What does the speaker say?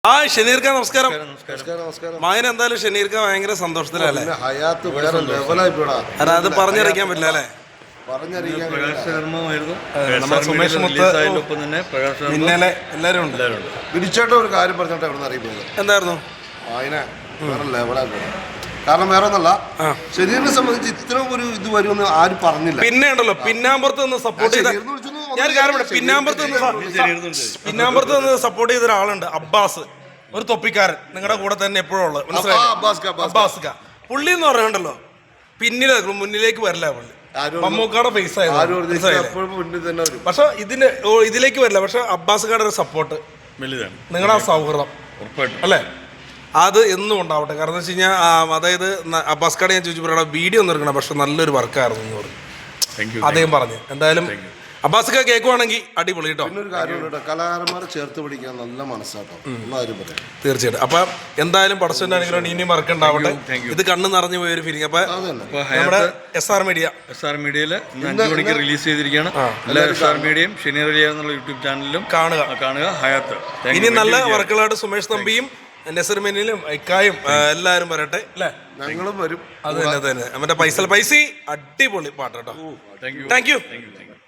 ആ ഷനീർക്ക നമസ്കാരം. നമസ്കാരം. മകൻ എന്തായാലും ഷനീർക്ക ഭയങ്കര സന്തോഷത്തിലല്ലേ? ഹയാത്ത് വേറെ ലെവലായിപ്പോടാ. അത് പറഞ്ഞറിയിക്കാൻ പറ്റില്ല അല്ലേ? സുമേഷ് മുത്ത് മിന്നലെ എല്ലാരും ഉണ്ട്. പിടിച്ചോട്ടെ ഒരു കാര്യം പറഞ്ഞോട്ടെ എവിടെ നിന്ന് അറിയിപ്പോയത് എന്തായിരുന്നു? അതിനെ വേറെ ലെവലായിപ്പോടാ. കാരണം വേറെ ഒന്നല്ല, ശരീരത്തെ സംബന്ധിച്ച് ഇത്രയും ഒരു ഇത് വരുമെന്ന് ആരും പറഞ്ഞില്ല. പിന്നെ ഉണ്ടല്ലോ പിന്നാമ്പുറത്ത് നിന്ന് സപ്പോർട്ട് ചെയ്ത ഞാൻ കാര്യം പിന്നാമ്പുറത്ത് നിന്ന് സപ്പോർട്ട് ചെയ്ത ഒരാളുണ്ട്, അബ്ബാസ്, ഒരു തൊപ്പിക്കാരൻ, നിങ്ങളുടെ കൂടെ തന്നെ എപ്പോഴും ഉള്ളത്, അബ്ബാസ്ക. പുള്ളി എന്ന് പറയണ്ടല്ലോ മുന്നിലേക്ക് വരില്ല. പുള്ളി മമ്മൂക്കാടെ ഫേസ് ആയിരുന്നു, പക്ഷെ ഇതിലേക്ക് വരില്ല. പക്ഷെ അബ്ബാസ്കാരുടെ ഒരു സപ്പോർട്ട്, നിങ്ങളുടെ ആ സൗഹൃദം അല്ലേ, അത് എന്നും ഉണ്ടാവട്ടെ. കാരണം എന്താ വെച്ച് കഴിഞ്ഞാൽ അതായത് അബ്ബാസ്കാട് ഞാൻ ചോദിച്ചപ്പോൾ വീഡിയോ ഒന്നും എടുക്കണം, പക്ഷെ നല്ലൊരു വർക്കായിരുന്നു എന്ന് പറഞ്ഞു അദ്ദേഹം പറഞ്ഞു. എന്തായാലും അബ്ബാസ്ക കേൾക്കുവാണെങ്കിൽ അടിപൊളി കേട്ടോ. പിന്നെ ഒരു കാര്യമുണ്ട്, കലാകാരന്മാരെ ചേർത്ത് പിടിക്കാൻ നല്ല മനസ്സാട്ടോ. തീർച്ചയായിട്ടും. അപ്പൊ എന്തായാലും പടച്ചോന്റെ അനുഗ്രഹം ഇനിയും വർക്കുണ്ടാവട്ടെ. ഇത് കണ്ണ് നിറഞ്ഞു പോയ ഒരു ഫീലിംഗ്. അപ്പൊ നമ്മുടെ SR മീഡിയയില് 5 മണിക്ക് റിലീസ് ചെയ്തിരിക്കുകയാണ്. എല്ലാ SR മീഡിയയും ഷനീർ അലിയ എന്നുള്ള യൂട്യൂബ് ചാനലിലും കാണുക. ഹയാത്ത് ഇനി നല്ല വർക്കുകളായിട്ട് സുമേഷ് തമ്പിയും നെസർമേനിലും ഇക്കായും എല്ലാരും വരട്ടെ അല്ലേ? ഞങ്ങളും വരും. അത് തന്നെ മറ്റേ പൈസ അടിപൊളി പാട്ട് കേട്ടോ. Thank you.